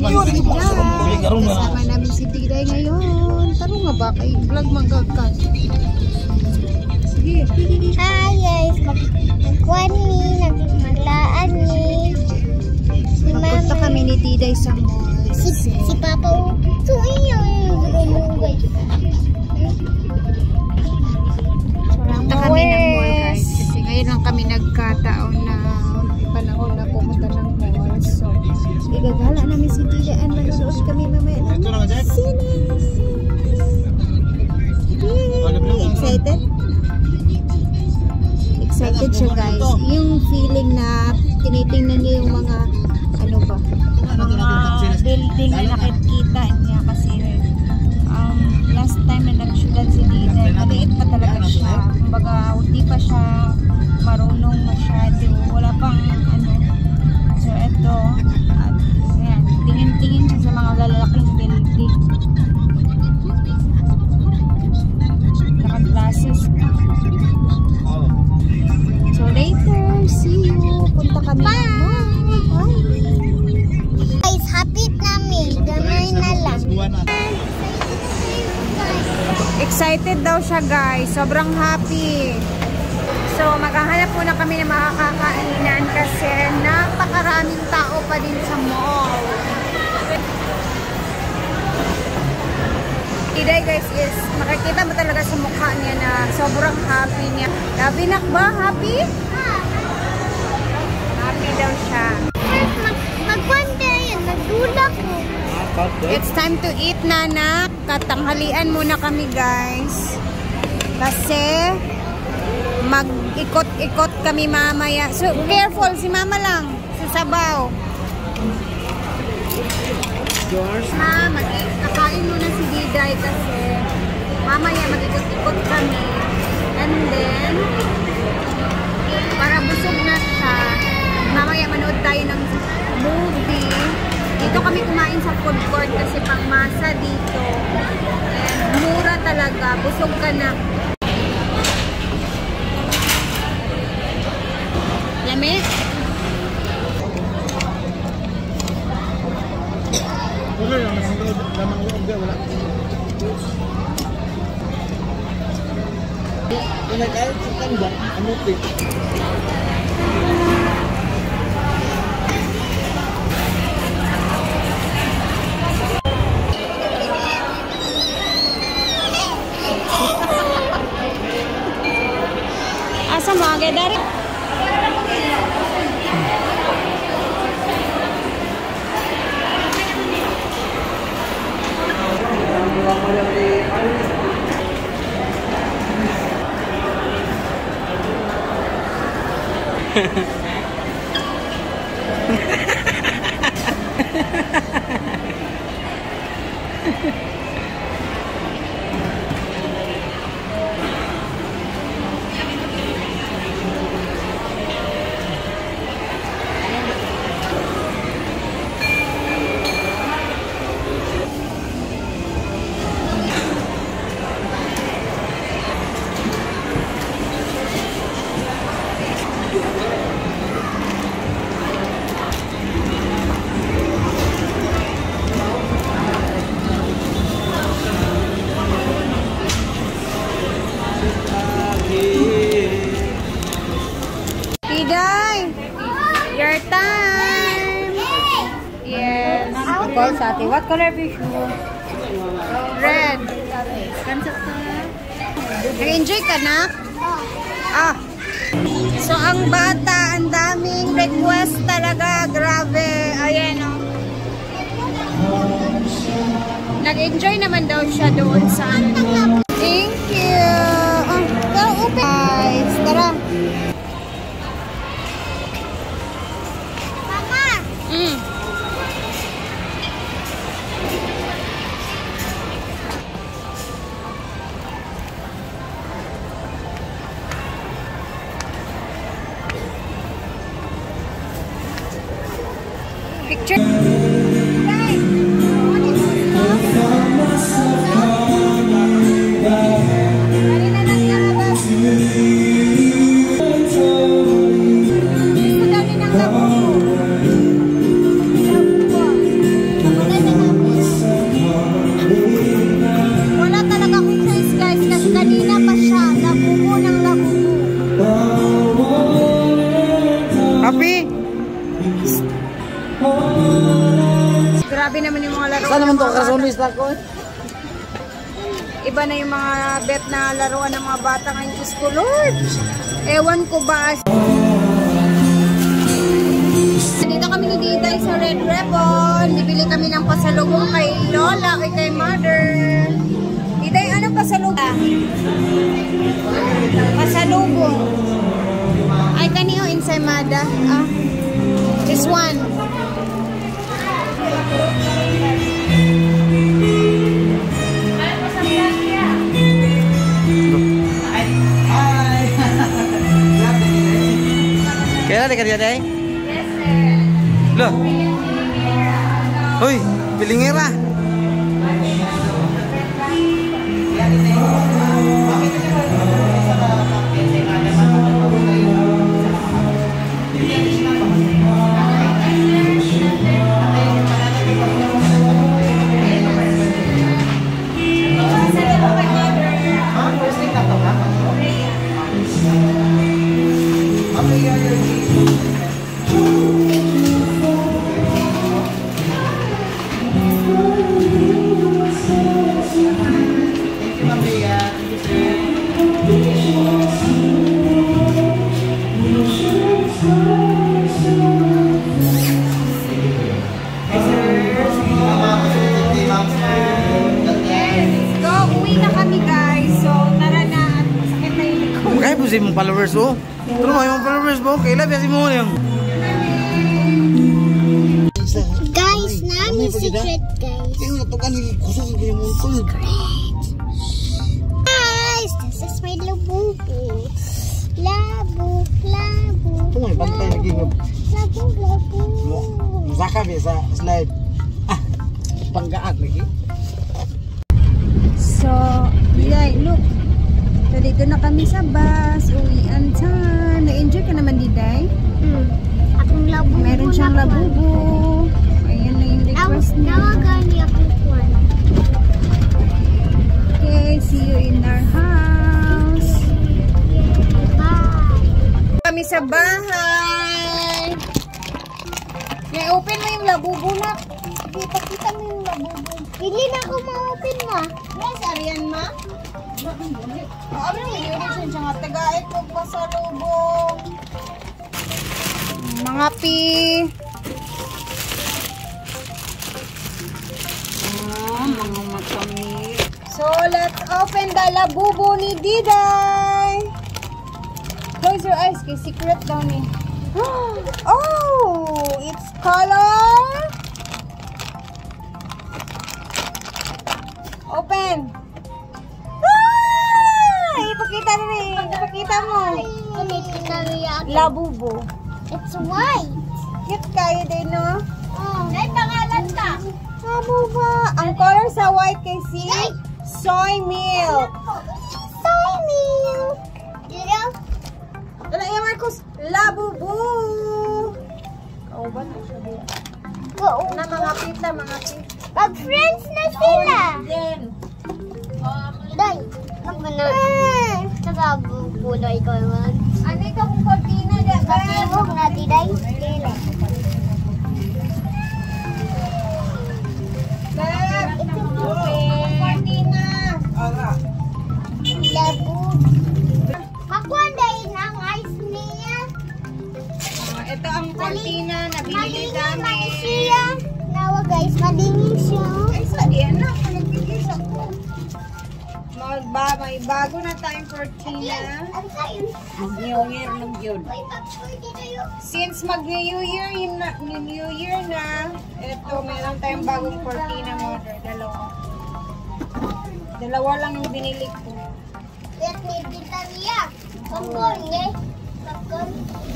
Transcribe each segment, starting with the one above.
Kasama namin si Diday ngayon. Taro nga ba kay vlog magagkas? Sige. Hi guys, magkuhan ni, maglaan ni. Magpunta kami ni Diday sa mall. Si Papa, so yung guys. Punta kami ng mall guys. Kasi ngayon lang kami nagkataon na panahon na pumunta ng mall. So, igagala namin si Diday. Nanonood kami mamaya ng sine. Yay! Excited? Excited siya guys. Yung feeling na tinitingnan niya yung mga ano ba? Mga building na nakikita niya kasi last time na nag-shoot si Diday, maliit pa talaga siya. Kumbaga, hindi pa siya marunong masyado. Wala pang ano. So, eto. At, ayan, tingin-tingin siya sa mga lalaking building. Naka-glasses. So, later. See you. Punta kami. Bye! Guys, happy kami. Gamay na lang. Excited daw siya guys. Sobrang happy. So, maghahanap muna kami ng makakakainan kasi napakaraming tao pa din sa mall. Diday guys is, makikita mo talaga sa mukha niya na sobrang happy niya. Gabi nak ba? Happy? Happy daw siya. Magkwanta yan. Nagdulak mo. It's time to eat na nak. Katanghalian muna kami guys. Kasi mag-ikot-ikot kami mamaya. So careful, si mama lang. Sa sabaw. Kakain muna si Diday kasi mamaya mag-ikot-ikot kami. And then, para busog na siya, mamaya manood tayo ng movie. Dito kami kumain sa food court kasi pangmasa dito. And mura talaga. Busog ka na. Lami? Wala yung lamang loob ka, wala. Kung nag-ayot sa tanda, amutik. Asa mo agad dari? Your time! Yes. Sati. What color fish mo? Red. Nag-enjoy ka na? Ah. So, ang bata, ang daming request talaga. Grabe. Ayan, oh. Nag-enjoy naman daw siya doon sa ano. Thank you. Oh, go open. Guys, tara. Mama! Picture. Happy? Grabe naman yung mga laro. Saan naman to? Kasunis lang ko. Iba na yung mga bet na laruan ng mga bata ngayon. Diyos ko, Lord. Ewan ko ba. Dito kami ni Diday sa Red Ribbon. Bibili kami ng pasalubong kay Lola, kay Mother. Diday, ano pasalubong? Pasalubong. Ay, kaniyo ensaymada. Ah, this one. Kaya na ka Day? Yes, sir. Loh. Hoy, pilingera. Mong followers oh. Terus mau yung followers mo, kailan biasa mo yung. Guys, nami secret guys. Yung natukan ni kusog yung muntol. Guys, this is my labubu. Labu. Ito may bantay lagi ng Labu. Zaka biasa slide. Ah, panggaan lagi. So, yeah, look. So, dito na kami sa bus. Uwian time. Na-enjoy ka naman, Diday? Akong labubu. Meron siyang labubu. Ayan na yung request niya. Nawagan niya ako kwan. Okay, see you in our house. Bye. Kami sa bahay. Yeah, open mo yung labubu na. Kita mo yung labubu. Hindi na ako ma-open ma. Yes, Arian ma. Ano yung yun siya nga tagait ko pa sa lubong. Mga pi. Mga matamit. So, let's open the labubu ni Diday. Close your eyes, kay secret daw ni. Oh, it's color. Open. Ipakita rin. Ipakita mo. Labubo. It's white. Cute kayo din, no? Oh. May pangalan ka. Labubo. Ang color sa white kasi soy milk. Soy milk. Dito. Wala yan, Marcos. Labubo. Oh, ba na siya din? Na mga pita, mga pita. Mag-friends na sila. Then. Day. Nagabulay ko naman. Ano ito kung kortina dyan? Katimog na Diday. Kortina. Labu. Makuha dahil ng ice niya. Ito ang kortina na binili namin. Siya. Nawa guys, madingin siya. Ay, sa diyan na. Nagpigis ako. May bago na tayong cortina. New Year lang yun. Since mag-New Year na, ito, meron tayong bagong cortina model. Dalawa lang yung binili ko. Let me kita niya. Popcorn, eh? Popcorn?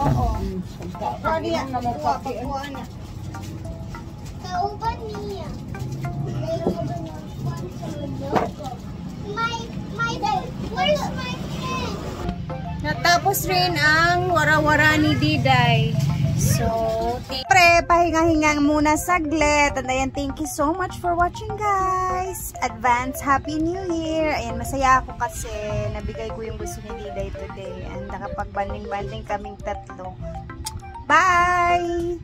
Oo. Popcorn yan. Pakuha na. Kauban niya. Where's my friend? Natapos rin ang wara-wara ni Diday. So, pre, pahinga-hinga muna saglit. And ayan, thank you so much for watching, guys. Advance Happy New Year. Ayan, masaya ako kasi nabigay ko yung gusto ni Diday today. And nakapag-banding-banding kaming tatlo. Bye!